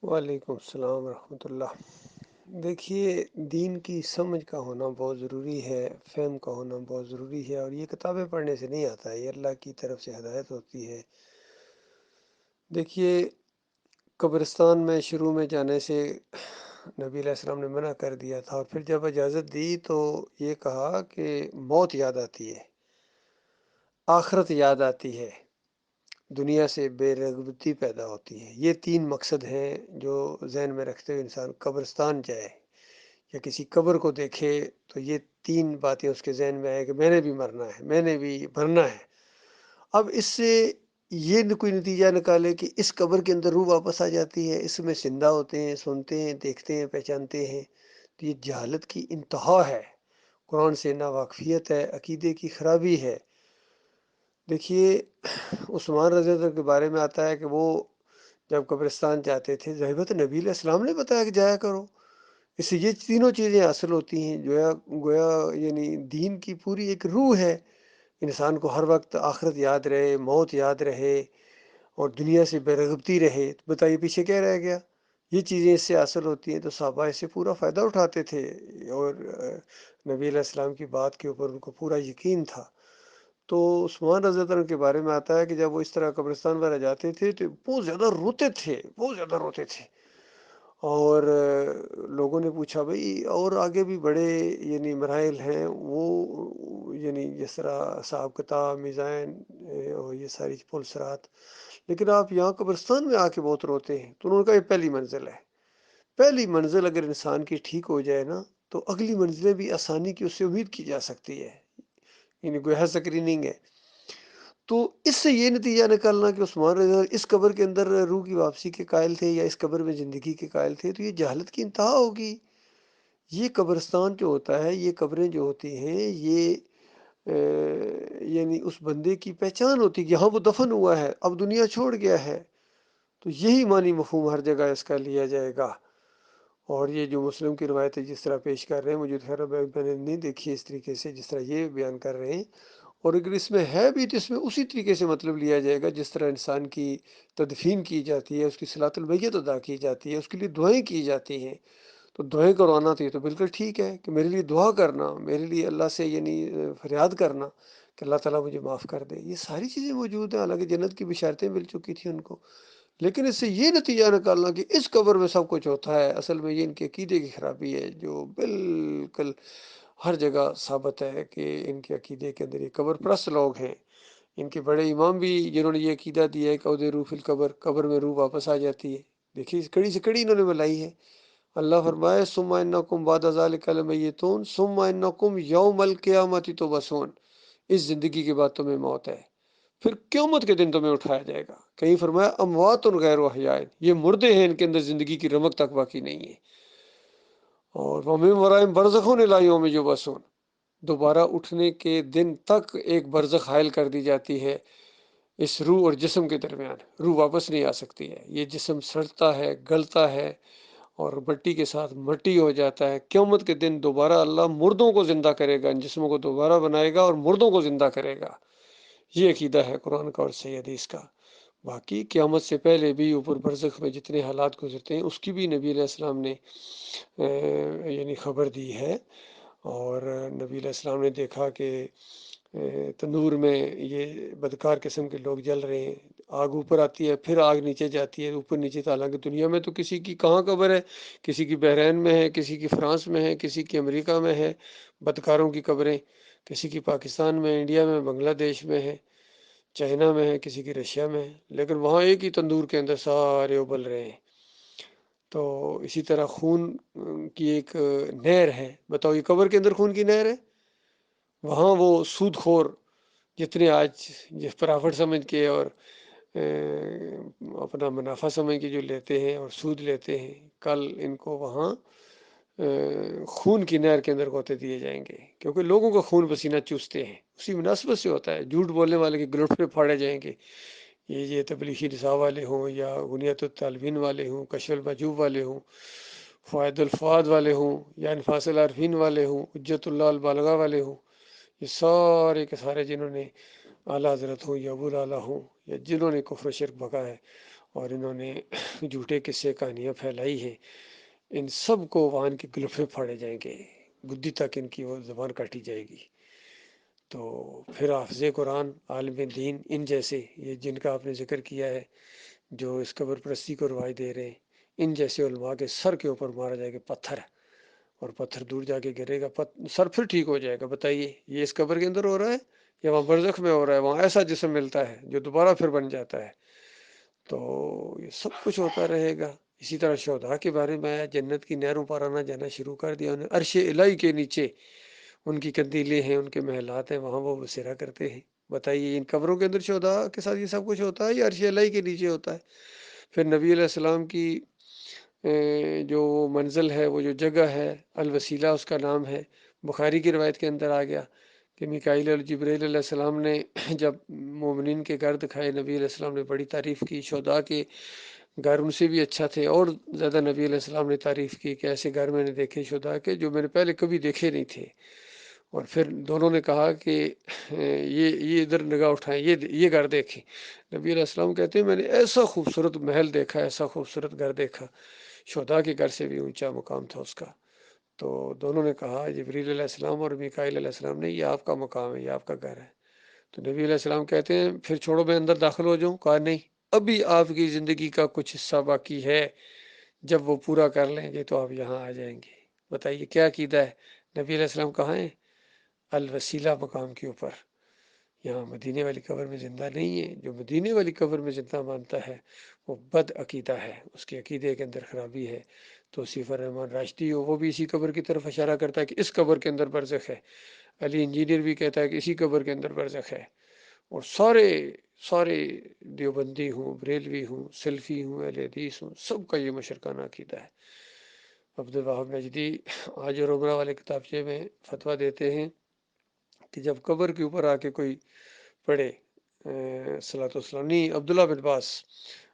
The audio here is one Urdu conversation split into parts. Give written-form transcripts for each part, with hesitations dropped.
وعلیکم السلام ورحمۃ اللہ۔ دیکھیے، دین کی سمجھ کا ہونا بہت ضروری ہے، فہم کا ہونا بہت ضروری ہے، اور یہ کتابیں پڑھنے سے نہیں آتا ہے، یہ اللہ کی طرف سے ہدایت ہوتی ہے۔ دیکھیے، قبرستان میں شروع میں جانے سے نبی علیہ السلام نے منع کر دیا تھا، اور پھر جب اجازت دی تو یہ کہا کہ موت یاد آتی ہے، آخرت یاد آتی ہے، دنیا سے بے رغبتی پیدا ہوتی ہے۔ یہ تین مقصد ہیں جو ذہن میں رکھتے ہوئے انسان قبرستان جائے یا کسی قبر کو دیکھے تو یہ تین باتیں اس کے ذہن میں آئے کہ میں نے بھی مرنا ہے، میں نے بھی مرنا ہے۔ اب اس سے یہ کوئی نتیجہ نکالے کہ اس قبر کے اندر روح واپس آ جاتی ہے، اس میں زندہ ہوتے ہیں، سنتے ہیں، دیکھتے ہیں، پہچانتے ہیں، تو یہ جہالت کی انتہا ہے، قرآن سے ناواقفیت ہے، عقیدے کی خرابی ہے۔ دیکھیے، عثمان رضی اللہ عنہ کے بارے میں آتا ہے کہ وہ جب قبرستان جاتے تھے، ظاہر تو نبی علیہ السلام نے بتایا کہ جایا کرو، اس سے یہ تینوں چیزیں حاصل ہوتی ہیں، گویا یعنی دین کی پوری ایک روح ہے، انسان کو ہر وقت آخرت یاد رہے، موت یاد رہے، اور دنیا سے بے رغبتی رہے۔ تو بتائیے پیچھے کیا رہ گیا؟ یہ چیزیں اس سے حاصل ہوتی ہیں، تو صحابہ اس سے پورا فائدہ اٹھاتے تھے، اور نبی علیہ السلام کی بات کے اوپر ان کو پورا یقین تھا۔ تو عثمان رضی اللہ عنہ کے بارے میں آتا ہے کہ جب وہ اس طرح قبرستان وغیرہ جاتے تھے تو بہت زیادہ روتے تھے، بہت زیادہ روتے تھے، اور لوگوں نے پوچھا بھئی اور آگے بھی بڑے یعنی مراحل ہیں، وہ یعنی جس طرح حساب کتاب، میزان، اور یہ ساری پل صراط، لیکن آپ یہاں قبرستان میں آ کے بہت روتے ہیں۔ تو انہوں نے کہا یہ پہلی منزل ہے، پہلی منزل اگر انسان کی ٹھیک ہو جائے نا تو اگلی منزلیں بھی آسانی کی اس سے امید کی جا سکتی ہے، یعنی گویا سکریننگ ہے۔ تو اس سے یہ نتیجہ نکالنا کہ عثمان رضی اللہ عنہ اس قبر کے اندر روح کی واپسی کے قائل تھے یا اس قبر میں زندگی کے قائل تھے، تو یہ جہالت کی انتہا ہوگی۔ یہ قبرستان جو ہوتا ہے، یہ قبریں جو ہوتی ہیں، یہ یعنی اس بندے کی پہچان ہوتی ہے کہ یہاں وہ دفن ہوا ہے، اب دنیا چھوڑ گیا ہے۔ تو یہی معنی مفہوم ہر جگہ اس کا لیا جائے گا۔ اور یہ جو مسلم کی روایت ہے جس طرح پیش کر رہے ہیں، مجھے خیر میں نے نہیں دیکھی اس طریقے سے جس طرح یہ بیان کر رہے ہیں، اور اگر اس میں ہے بھی تو اس میں اسی طریقے سے مطلب لیا جائے گا جس طرح انسان کی تدفین کی جاتی ہے، اس کی صلاۃ المیت ادا کی جاتی ہے، اس کے لیے دعائیں کی جاتی ہیں۔ تو دعائیں کروانا تو یہ تو بالکل ٹھیک ہے کہ میرے لیے دعا کرنا، میرے لیے اللہ سے یعنی فریاد کرنا کہ اللہ تعالیٰ مجھے معاف کر دے، یہ ساری چیزیں موجود ہیں، حالانکہ جنت کی بشارتیں مل چکی تھیں ان کو۔ لیکن اس سے یہ نتیجہ نکالنا کہ اس قبر میں سب کچھ ہوتا ہے، اصل میں یہ ان کے عقیدے کی خرابی ہے، جو بالکل ہر جگہ ثابت ہے کہ ان کے عقیدے کے اندر یہ قبر پرست لوگ ہیں۔ ان کے بڑے امام بھی جنہوں نے یہ عقیدہ دیا ہے کہ عود روح فی القبر، قبر میں روح واپس آ جاتی ہے، دیکھیے کڑی سے کڑی انہوں نے بلائی ہے۔ اللہ فرمائے ثم انکم بعد ذلک لمیتون ثم انکم یوم القیامت تبعثون، اس زندگی کے بعد تمہیں موت ہے، پھر قیامت کے دن تمہیں اٹھایا جائے گا۔ کہیں فرمایا اموات غیر احیاء، یہ مردے ہیں، ان کے اندر زندگی کی رمق تک باقی نہیں ہے۔ اور وَمِن وَرَائِهِمْ بَرْزَخٌ إِلَىٰ يَوْمِ يُبْعَثُونَ، دوبارہ اٹھنے کے دن تک ایک برزخ حائل کر دی جاتی ہے اس روح اور جسم کے درمیان، روح واپس نہیں آ سکتی ہے، یہ جسم سڑتا ہے، گلتا ہے، اور مٹی کے ساتھ مٹی ہو جاتا ہے۔ قیامت کے دن دوبارہ اللہ مردوں کو زندہ کرے گا، ان جسموں کو دوبارہ بنائے گا اور مردوں کو زندہ کرے گا۔ یہ عقیدہ ہے قرآن کا اور صحیح حدیث کا۔ باقی قیامت سے پہلے بھی اوپر برزخ میں جتنے حالات گزرتے ہیں اس کی بھی نبی علیہ السلام نے یعنی خبر دی ہے، اور نبی علیہ السلام نے دیکھا کہ تندور میں یہ بدکار قسم کے لوگ جل رہے ہیں، آگ اوپر آتی ہے، پھر آگ نیچے جاتی ہے، اوپر نیچے، حالانکہ دنیا میں تو کسی کی کہاں قبر ہے، کسی کی بحرین میں ہے، کسی کی فرانس میں ہے، کسی کی امریکہ میں ہے بدکاروں کی قبریں، کسی کی پاکستان میں، انڈیا میں، بنگلہ دیش میں ہے، چائنا میں ہے، کسی کی رشیا میں ہے، لیکن وہاں ایک ہی تندور کے اندر سارے ابل رہے ہیں۔ تو اسی طرح خون کی ایک نہر ہے، بتاؤ یہ قبر کے اندر خون کی نہر ہے، وہاں وہ سود خور جتنے آج پرافٹ سمجھ کے اور اپنا منافع سمجھ کے جو لیتے ہیں اور سود لیتے ہیں، کل ان کو وہاں خون کی نہر کے اندر ہوتے دیے جائیں گے، کیونکہ لوگوں کا خون پسینہ چوستے ہیں، اسی مناسبت سے ہوتا ہے۔ جھوٹ بولنے والے کے گلوٹ پہ پھاڑے جائیں گے، یہ تبلیغی نصاب والے ہوں یا غنیت الطالبین والے ہوں، کشف المحجوب والے ہوں، فوائد الفواد والے ہوں، یا انفاس العارفین والے ہوں، حجت اللہ البالغہ والے ہوں، یہ سارے کے سارے جنہوں نے اعلیٰ حضرت ہوں یا ابو اعلیٰ ہوں یا جنہوں نے کفر و شرک بھگا ہے، اور انہوں نے جھوٹے قصے کہانیاں پھیلائی ہیں، ان سب کو وہاں کے گلف میں پھاڑے جائیں گے، گدی تک ان کی وہ زبان کاٹی جائے گی۔ تو پھر حافظ قرآن، عالم دین، ان جیسے یہ جن کا آپ نے ذکر کیا ہے، جو اس قبر پرستی کو رواج دے رہے ہیں، ان جیسے علماء کے سر کے اوپر مارا جائے گا پتھر، اور پتھر دور جا کے گرے گا، سر پھر ٹھیک ہو جائے گا۔ بتائیے یہ اس قبر کے اندر ہو رہا ہے یا وہاں برزخ میں ہو رہا ہے؟ وہاں ایسا جسم ملتا ہے جو دوبارہ پھر بن جاتا ہے۔ تو یہ سب کچھ ہوتا رہے گا۔ اسی طرح شہداء کے بارے میں آیا، جنت کی نہروں پر آنا جانا شروع کر دیا انہیں، عرش الہی کے نیچے ان کی قندیلیں ہیں، ان کے محلات ہیں، وہاں وہ بسیرا کرتے ہیں۔ بتائیے ان قبروں کے اندر شہداء کے ساتھ یہ سب کچھ ہوتا ہے یا عرش الہی کے نیچے ہوتا ہے؟ پھر نبی علیہ السلام کی جو منزل ہے، وہ جو جگہ ہے، الوسیلہ اس کا نام ہے، بخاری کی روایت کے اندر آ گیا کہ میکائیل اور جبرائیل علیہ السلام نے جب مومنین کے گھر دکھائے، نبی علیہ السلام نے بڑی تعریف کی، شہداء کے گھر ان سے بھی اچھا تھے، اور زیادہ نبی علیہ السلام نے تعریف کی کہ ایسے گھر میں نے دیکھے شہداء کے جو میں نے پہلے کبھی دیکھے نہیں تھے۔ اور پھر دونوں نے کہا کہ یہ ادھر نگاہ اٹھائیں، یہ گھر دیکھیں۔ نبی علیہ السلام کہتے ہیں میں نے ایسا خوبصورت محل دیکھا، ایسا خوبصورت گھر دیکھا، شہداء کے گھر سے بھی اونچا مقام تھا اس کا۔ تو دونوں نے کہا، جبریل علیہ السلام اور میکائیل علیہ السلام نے، یہ آپ کا مقام ہے، یہ آپ کا گھر ہے۔ تو نبی علیہ السلام کہتے ہیں پھر چھوڑو میں اندر داخل ہو جاؤں؟ کہا نہیں، ابھی آپ کی زندگی کا کچھ حصہ باقی ہے، جب وہ پورا کر لیں گے تو آپ یہاں آ جائیں گے۔ بتائیے کیا عقیدہ ہے؟ نبی علیہ السلام کہاں ہیں؟ الوسیلہ مقام کے اوپر، یہاں مدینے والی قبر میں زندہ نہیں ہے۔ جو مدینے والی قبر میں زندہ مانتا ہے وہ بد عقیدہ ہے، اس کے عقیدے کے اندر خرابی ہے۔ تو توصیف الرحمن راشدی ہو، وہ بھی اسی قبر کی طرف اشارہ کرتا ہے کہ اس قبر کے اندر برزخ ہے۔ علی انجینئر بھی کہتا ہے کہ اسی قبر کے اندر برزخ ہے۔ اور سارے سارے دیوبندی ہوں، بریلوی ہوں، سلفی ہوں، اہل حدیث ہوں، سب کا یہ مشرکانہ عقیدہ ہے۔ عبدالوہاب نجدی حج اور عمرہ والے کتابچے میں فتویٰ دیتے ہیں کہ جب قبر کے اوپر آ کے کوئی پڑھے صلاۃ والسلام، نہیں، عبداللہ بن باز،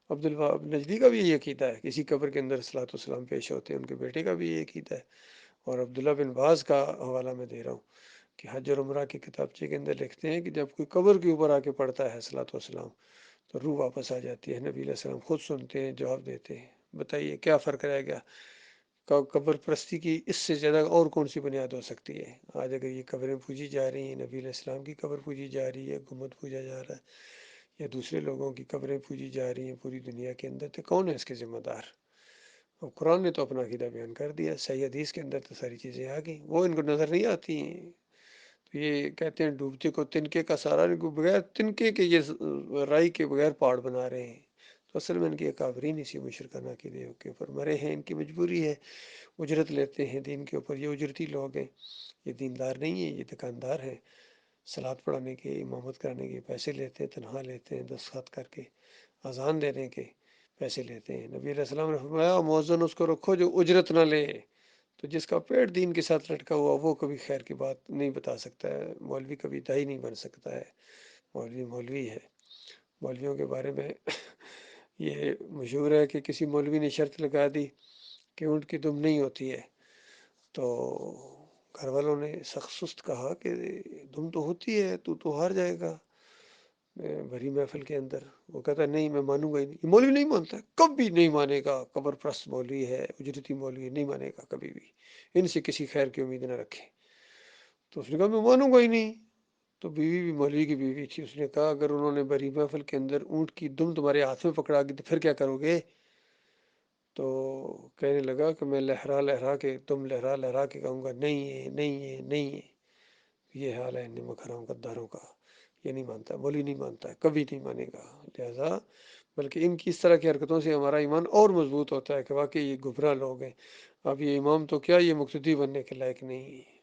عبدالوہاب نجدی کا بھی یہ عقیدہ ہے کہ اسی قبر کے اندر صلاۃ والسلام پیش ہوتے ہیں، ان کے بیٹے کا بھی یہ عقیدہ ہے۔ اور عبداللہ بن باز کا حوالہ میں دے رہا ہوں کہ حج اور عمرہ کے کتابچے کے اندر لکھتے ہیں کہ جب کوئی قبر کے اوپر آ کے پڑھتا ہے صلاۃ والسلام تو روح واپس آ جاتی ہے۔ نبی علیہ السلام خود سنتے ہیں، جواب دیتے ہیں۔ بتائیے کیا فرق رہ گیا؟ قبر پرستی کی اس سے زیادہ اور کون سی بنیاد ہو سکتی ہے؟ آج اگر یہ قبریں پوجی جا رہی ہیں، نبی علیہ السلام کی قبر پوجی جا رہی ہے، گنبد پوجا جا رہا ہے، یا دوسرے لوگوں کی قبریں پوجی جا رہی ہیں پوری دنیا کے اندر، تو کون ہے اس کے ذمہ دار؟ اور قرآن نے تو اپنا عقیدہ بیان کر دیا، صحیح حدیث کے اندر تو ساری چیزیں آ گئیں، وہ ان کو نظر نہیں آتی ہیں۔ تو یہ کہتے ہیں ڈوبتے کو تنکے کا سہارا، ان کو بغیر تنکے کے یہ رائی کے بغیر پہاڑ بنا رہے ہیں۔ تو اصل میں ان کی اکابرین اسی مشرکانہ عقیدے کے اوپر مرے ہیں، ان کی مجبوری ہے، اجرت لیتے ہیں دین کے اوپر، یہ اجرتی لوگ ہیں، یہ دیندار نہیں ہیں، یہ دکاندار ہیں۔ سلاد پڑھانے کے، امامت کرنے کے پیسے لیتے ہیں، تنخواہ لیتے ہیں، دستخط کر کے اذان دینے کے پیسے لیتے ہیں۔ نبی علیہ السلام نے فرمایا مؤذن اس کو رکھو جو اجرت نہ لے۔ تو جس کا پیٹ دین کے ساتھ لٹکا ہوا وہ کبھی خیر کی بات نہیں بتا سکتا ہے، مولوی کبھی دائی نہیں بن سکتا ہے، مولوی مولوی ہے۔ مولویوں کے بارے میں یہ مشہور ہے کہ کسی مولوی نے شرط لگا دی کہ اونٹ کی دم نہیں ہوتی ہے، تو گھر والوں نے سخت سست کہا کہ دم تو ہوتی ہے، تو ہار جائے گا بھری محفل کے اندر۔ وہ کہتا ہے نہیں، میں مانوں گا ہی نہیں۔ یہ مولوی نہیں مانتا، کبھی نہیں مانے گا، قبر پرست مولوی ہے، اجرتی مولوی نہیں مانے گا کبھی بھی، ان سے کسی خیر کی امید نہ رکھے۔ تو اس نے کہا میں مانوں گا ہی نہیں۔ تو بیوی بھی مولوی کی بیوی تھی، اس نے کہا اگر انہوں نے بری محفل کے اندر اونٹ کی دم تمہارے ہاتھ میں پکڑا کے تو پھر کیا کرو گے؟ تو کہنے لگا کہ میں لہرا لہرا کے، تم لہرا لہرا کے کہوں گا نہیں ہے، نہیں ہے، نہیں ہے۔ یہ حال ہے نمک حرام غداروں کا، یہ نہیں مانتا، مولوی نہیں مانتا ہے، کبھی نہیں مانے گا۔ لہذا بلکہ ان کی اس طرح کی حرکتوں سے ہمارا ایمان اور مضبوط ہوتا ہے کہ واقعی یہ گمراہ لوگ ہیں۔ اب یہ امام تو کیا، یہ مقتدی بننے کے لائق نہیں ہے۔